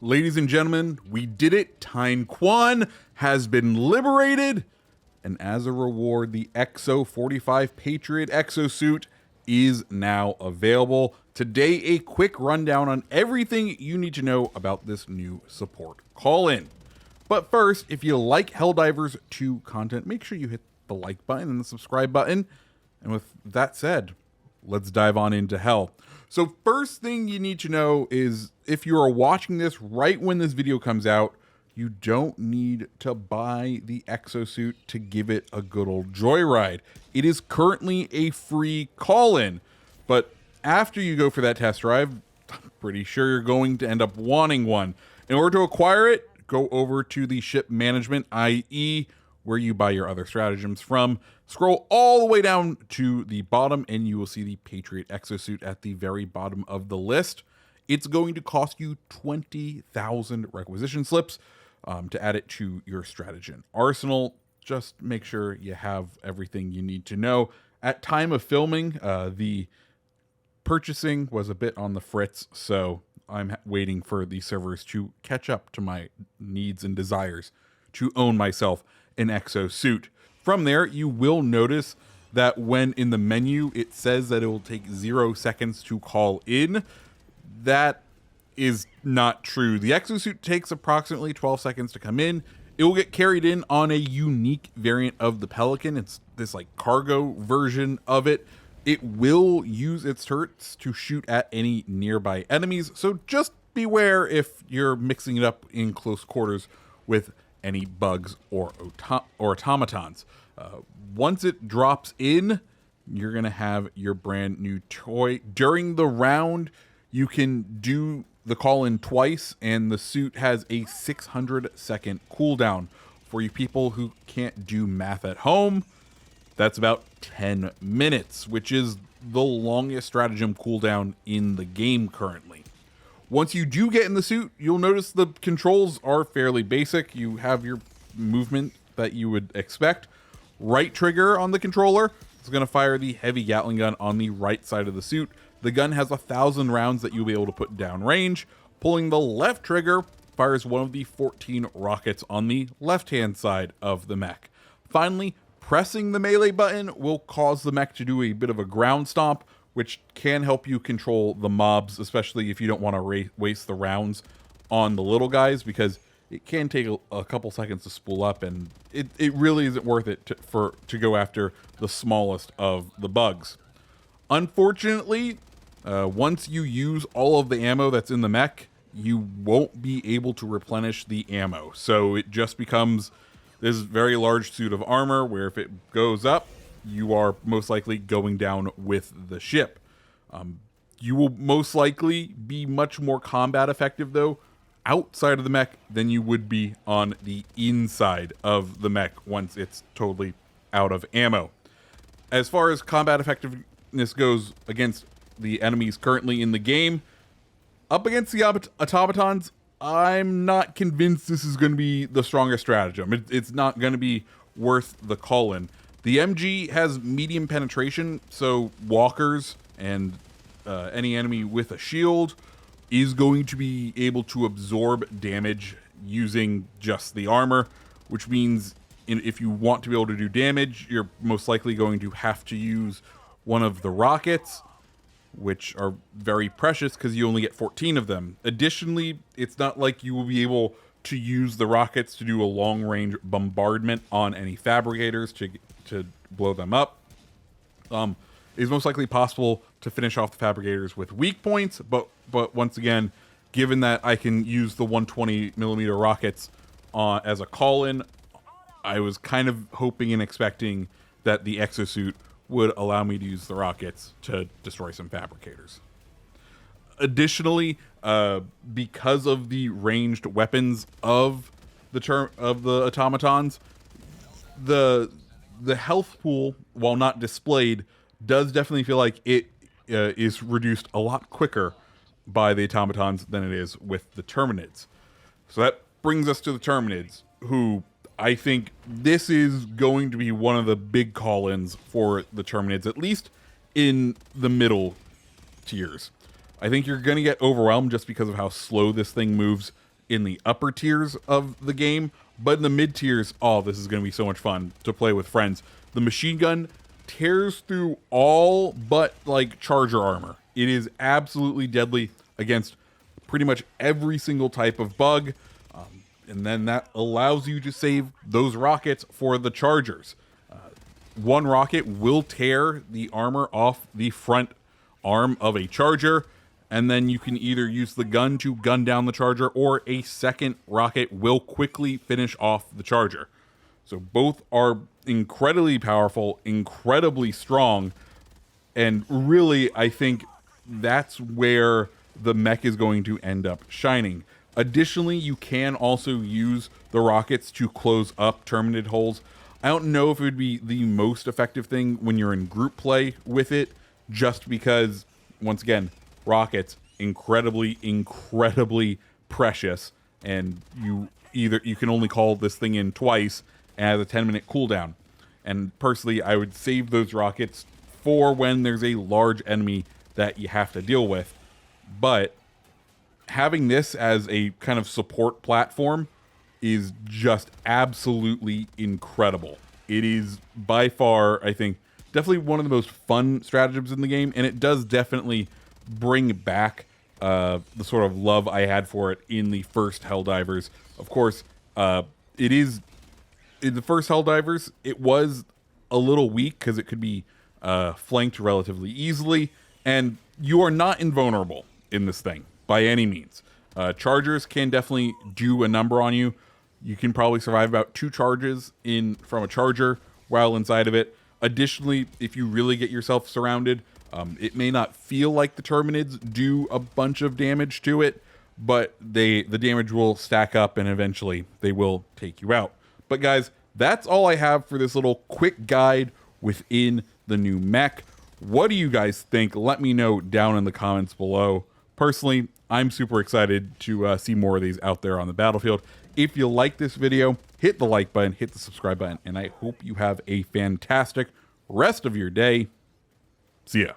Ladies and gentlemen, we did it. Tyne Quan has been liberated. And as a reward, the Exo-45 Patriot Exosuit is now available. Today, a quick rundown on everything you need to know about this new support call-in. But first, if you like Helldivers 2 content, make sure you hit the like button and the subscribe button. And with that said, let's dive on into Hell. So first thing you need to know is if you are watching this right when this video comes out, you don't need to buy the Exosuit to give it a good old joyride. It is currently a free call-in, but after you go for that test drive, I'm pretty sure you're going to end up wanting one. In order to acquire it, go over to the ship management, i.e. where you buy your other stratagems from. Scroll all the way down to the bottom and you will see the Patriot Exosuit at the very bottom of the list. It's going to cost you 20,000 requisition slips to add it to your stratagem arsenal. Just make sure you have everything you need to know. At time of filming, the purchasing was a bit on the fritz, so I'm waiting for the servers to catch up to my needs and desires to own myself an Exosuit. From there, you will notice that when in the menu it says that it will take 0 seconds to call in. That is not true. The Exosuit takes approximately 12 seconds to come in. It will get carried in on a unique variant of the Pelican. It's this like cargo version of it. It will use its turrets to shoot at any nearby enemies, so just beware if you're mixing it up in close quarters with any bugs or automatons. Once it drops in, you're going to have your brand new toy. During the round, you can do the call-in twice, and the suit has a 600-second cooldown. For you people who can't do math at home, that's about 10 minutes, which is the longest stratagem cooldown in the game currently. Once you do get in the suit, you'll notice the controls are fairly basic. You have your movement that you would expect. Right trigger on the controller is going to fire the heavy Gatling gun on the right side of the suit. The gun has 1,000 rounds that you'll be able to put down range. Pulling the left trigger fires one of the 14 rockets on the left-hand side of the mech. Finally, pressing the melee button will cause the mech to do a bit of a ground stomp, which can help you control the mobs, especially if you don't want to waste the rounds on the little guys, because it can take a couple seconds to spool up, and it really isn't worth it to go after the smallest of the bugs. Unfortunately, once you use all of the ammo that's in the mech, you won't be able to replenish the ammo. So it just becomes this very large suit of armor where if it goes up, you are most likely going down with the ship. You will most likely be much more combat effective, though, outside of the mech than you would be on the inside of the mech once it's totally out of ammo. As far as combat effectiveness goes against the enemies currently in the game, up against the automatons, I'm not convinced this is going to be the strongest stratagem. It's not going to be worth the call-in. The MG has medium penetration, so walkers and any enemy with a shield is going to be able to absorb damage using just the armor, which means if you want to be able to do damage, you're most likely going to have to use one of the rockets, which are very precious because you only get 14 of them. Additionally, it's not like you will be able to use the rockets to do a long-range bombardment on any fabricators to blow them up. It's most likely possible to finish off the fabricators with weak points, but once again, given that I can use the 120mm rockets as a call-in, I was kind of hoping and expecting that the Exosuit would allow me to use the rockets to destroy some fabricators. Additionally, because of the ranged weapons of the automatons, the health pool, while not displayed, does definitely feel like it is reduced a lot quicker by the automatons than it is with the Terminids. So that brings us to the Terminids, who I think this is going to be one of the big call-ins for the Terminids, at least in the middle tiers. I think you're going to get overwhelmed just because of how slow this thing moves in the upper tiers of the game, but in the mid tiers, oh, this is going to be so much fun to play with friends. The machine gun tears through all but like charger armor. It is absolutely deadly against pretty much every single type of bug. And then that allows you to save those rockets for the chargers. One rocket will tear the armor off the front arm of a charger, and then you can either use the gun to gun down the charger, or a second rocket will quickly finish off the charger. So both are incredibly powerful, incredibly strong, and really, I think that's where the mech is going to end up shining. Additionally, you can also use the rockets to close up Terminid holes. I don't know if it would be the most effective thing when you're in group play with it, just because, once again, rockets, incredibly precious, and you can only call this thing in twice as a 10-minute cooldown. And personally, I would save those rockets for when there's a large enemy that you have to deal with. But having this as a kind of support platform is just absolutely incredible. It is by far, I think, definitely one of the most fun stratagems in the game, and it does definitely bring back the sort of love I had for it in the first Helldivers. Of course, it is in the first Helldivers, it was a little weak because it could be flanked relatively easily, and you are not invulnerable in this thing by any means. Chargers can definitely do a number on you. You can probably survive about 2 charges from a charger while inside of it. Additionally, if you really get yourself surrounded, it may not feel like the Terminids do a bunch of damage to it, but the damage will stack up and eventually they will take you out. But guys, that's all I have for this little quick guide within the new mech. What do you guys think? Let me know down in the comments below. Personally, I'm super excited to see more of these out there on the battlefield. If you like this video, hit the like button, hit the subscribe button, and I hope you have a fantastic rest of your day. See ya.